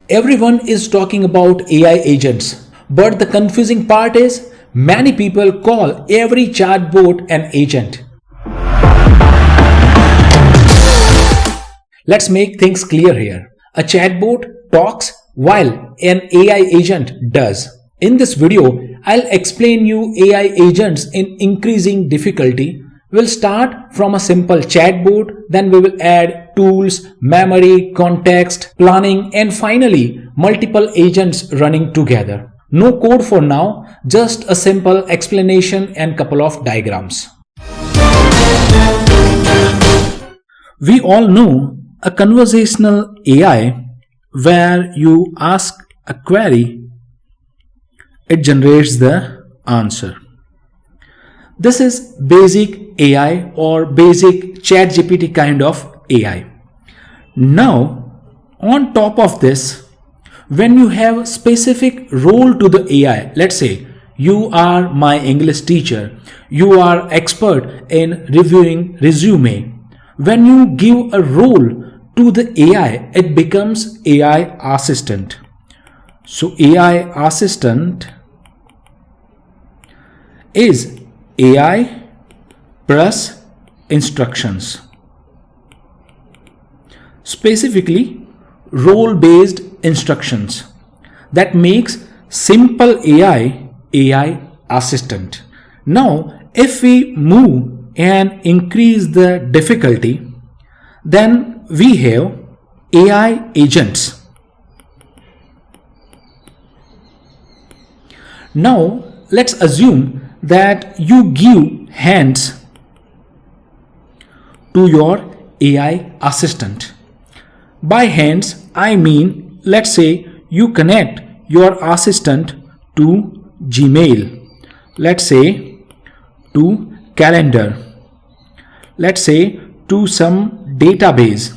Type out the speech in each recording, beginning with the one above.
Everyone is talking about AI agents, but the confusing part is many people call every chatbot an agent. Let's make things clear here. A chatbot talks while an AI agent does. In this video, I'll explain you AI agents in increasing difficulty. We'll start from a simple chatbot, then we will add tools, memory, context, planning, and finally multiple agents running together. No code for now, just a simple explanation and couple of diagrams. We all know a conversational AI where you ask a query, it generates the answer. This is basic AI or basic ChatGPT kind of AI. Now, on top of this, when you have specific role to the AI, let's say you are my English teacher, you are expert in reviewing resume. When you give a role to the AI, it becomes AI assistant. So AI assistant is AI plus instructions. Specifically, role-based instructions. That makes simple AI assistant. Now, if we move and increase the difficulty, then we have AI agents. Now, let's assume that you give hands to your AI assistant. By hands, I mean, let's say you connect your assistant to Gmail, let's say to calendar, let's say to some database.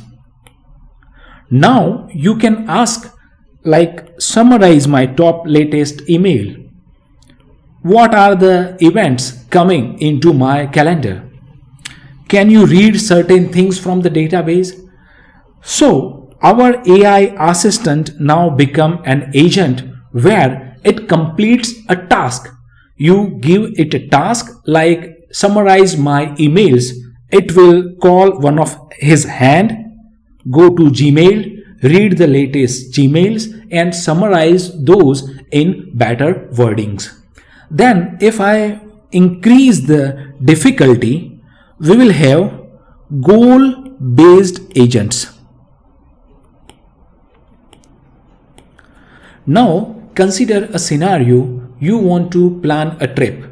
Now you can ask, like, summarize my top latest email. What are the events coming into my calendar? Can you read certain things from the database? So our AI assistant now become an agent where it completes a task. You give it a task like summarize my emails. It will call one of his hand, go to Gmail, read the latest Gmails and summarize those in better wordings. Then if I increase the difficulty, we will have goal-based agents. Now consider a scenario, you want to plan a trip.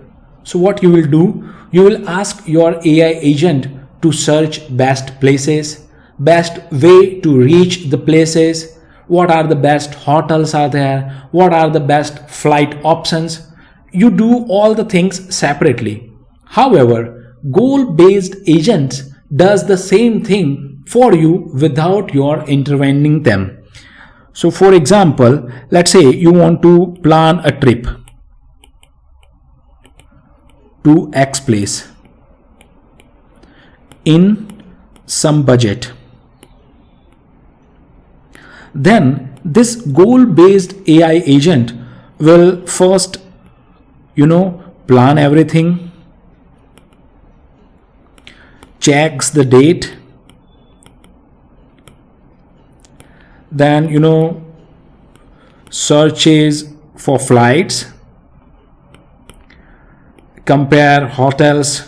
So what you will do, you will ask your AI agent to search best places, best way to reach the places, what are the best hotels are there, what are the best flight options. You do all the things separately. However, goal-based agents does the same thing for you without your intervening them. So for example, let's say you want to plan a trip to X place in some budget. Then this goal-based AI agent will first plan everything, checks the date, then searches for flights, compare hotels,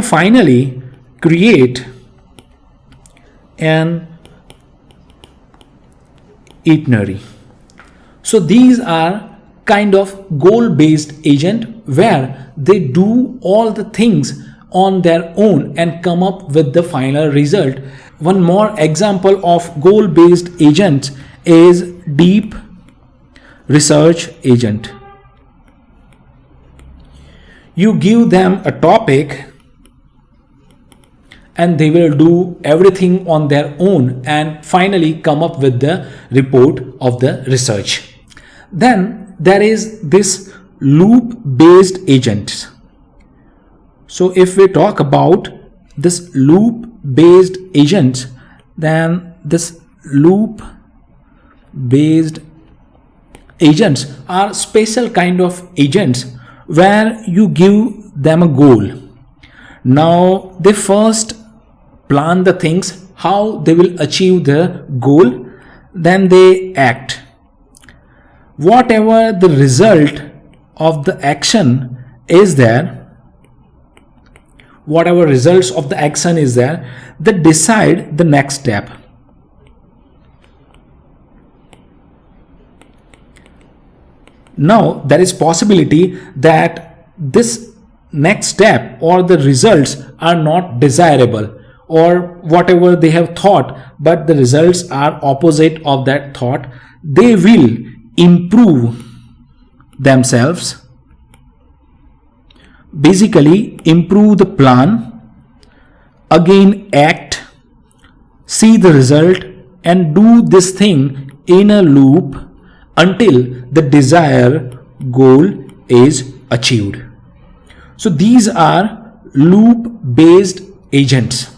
finally create an itinerary. So these are kind of goal-based agent where they do all the things on their own and come up with the final result. One more example of goal-based agent is deep research agent. You give them a topic and they will do everything on their own and finally come up with the report of the research. Then there is this loop-based agents. So if we talk about this loop-based agents, then this loop based agents are special kind of agents where you give them a goal. Now they first plan the things how they will achieve the goal, then they act. Whatever the result of the action is there, whatever results of the action is there, they decide the next step. Now there is possibility that this next step or the results are not desirable, or whatever they have thought, but the results are opposite of that thought. They will improve themselves, basically improve the plan, again act, see the result, and do this thing in a loop until the desired goal is achieved. So these are loop based agents.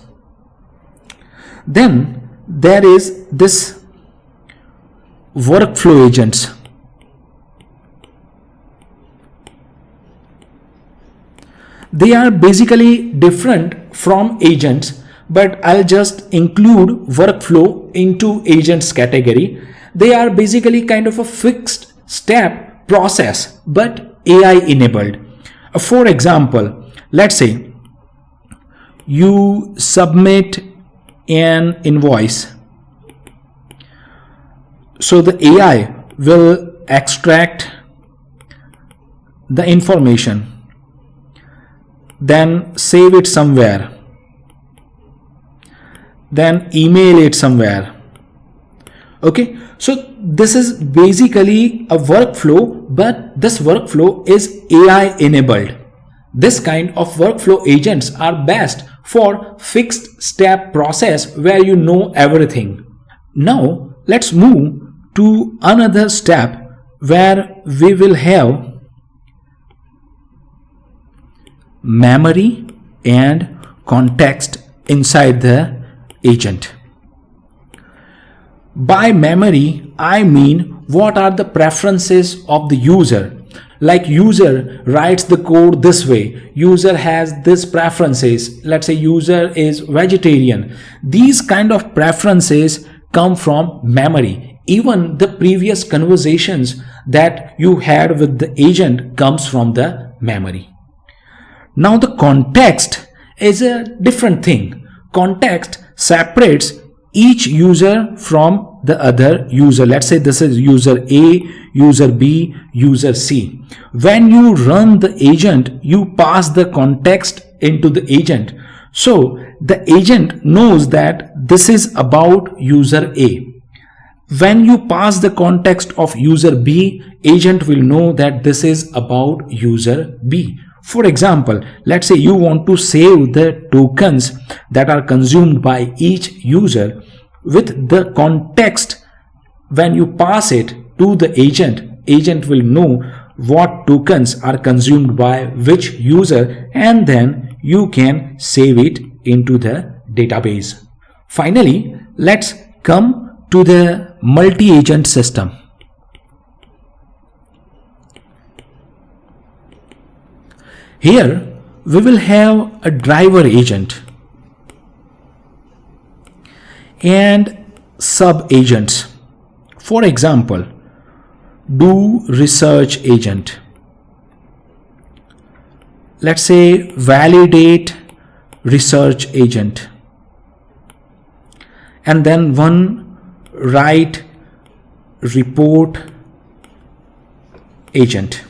Then there is this workflow agents. They are basically different from agents, but I'll just include workflow into agents category. They are basically kind of a fixed step process, but AI enabled. For example, let's say you submit an invoice. So the AI will extract the information, then save it somewhere, then email it somewhere. Okay, so this is basically a workflow, but this workflow is AI enabled. This kind of workflow agents are best for fixed step process where you know everything. Now let's move to another step where we will have memory and context inside the agent. By memory, I mean what are the preferences of the user. Like user writes the code this way, user has this preferences, let's say user is vegetarian. These kind of preferences come from memory. Even the previous conversations that you had with the agent comes from the memory. Now the context is a different thing. Context separates each user from the other user. Let's say this is user A, user B, user C. When you run the agent, you pass the context into the agent. So the agent knows that this is about user A. When you pass the context of user B, agent will know that this is about user B. For example, let's say you want to save the tokens that are consumed by each user. With the context, when you pass it to the agent will know what tokens are consumed by which user, and then you can save it into the database. Finally, let's come to the multi-agent system. Here we will have a driver agent and sub agents. For example, do research agent. Let's say validate research agent, and then one write report agent.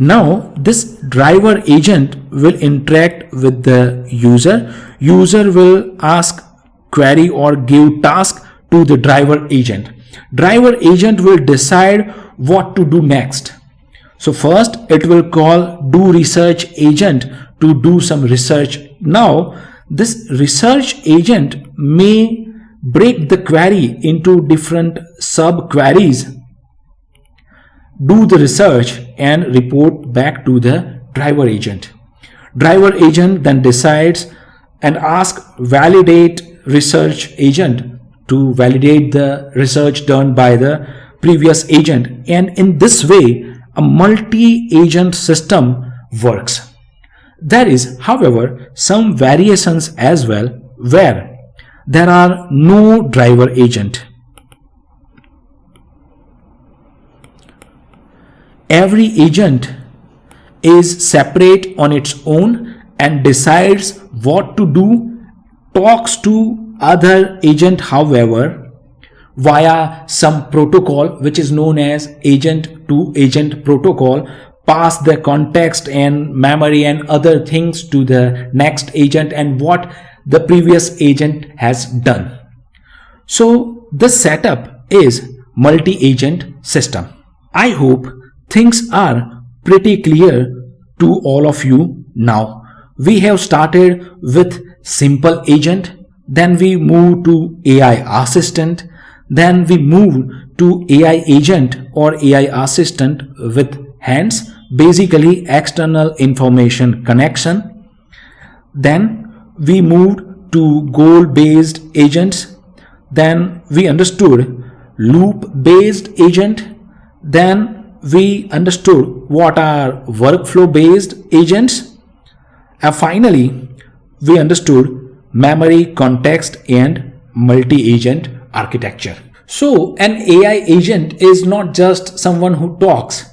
Now this driver agent will interact with the user. User will ask query or give task to the driver agent. Driver agent will decide what to do next. So first it will call do research agent to do some research. Now this research agent may break the query into different sub queries, do the research and report back to the driver agent. Driver agent then decides and asks validate research agent to validate the research done by the previous agent, and in this way a multi-agent system works. There is, however, some variations as well where there are no driver agent. Every agent is separate on its own and decides what to do, talks to other agent, however, via some protocol which is known as agent to agent protocol, pass the context and memory and other things to the next agent and what the previous agent has done. So the setup is multi-agent system. I hope things are pretty clear to all of you now. We have started with simple agent, then we move to AI assistant, then we move to AI agent or AI assistant with hands, basically external information connection. Then we moved to goal based agents, then we understood loop based agent, then we understood what are workflow based agents, and finally we understood memory, context and multi-agent architecture. So an AI agent is not just someone who talks.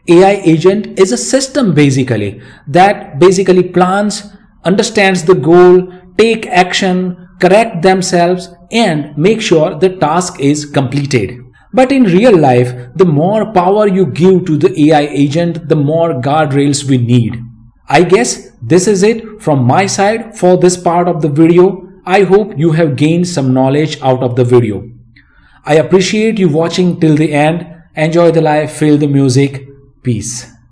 AI agent is a system basically that basically plans, understands the goal, take action, correct themselves and make sure the task is completed. But in real life, the more power you give to the AI agent, the more guardrails we need. I guess this is it from my side for this part of the video. I hope you have gained some knowledge out of the video. I appreciate you watching till the end. Enjoy the life, feel the music. Peace.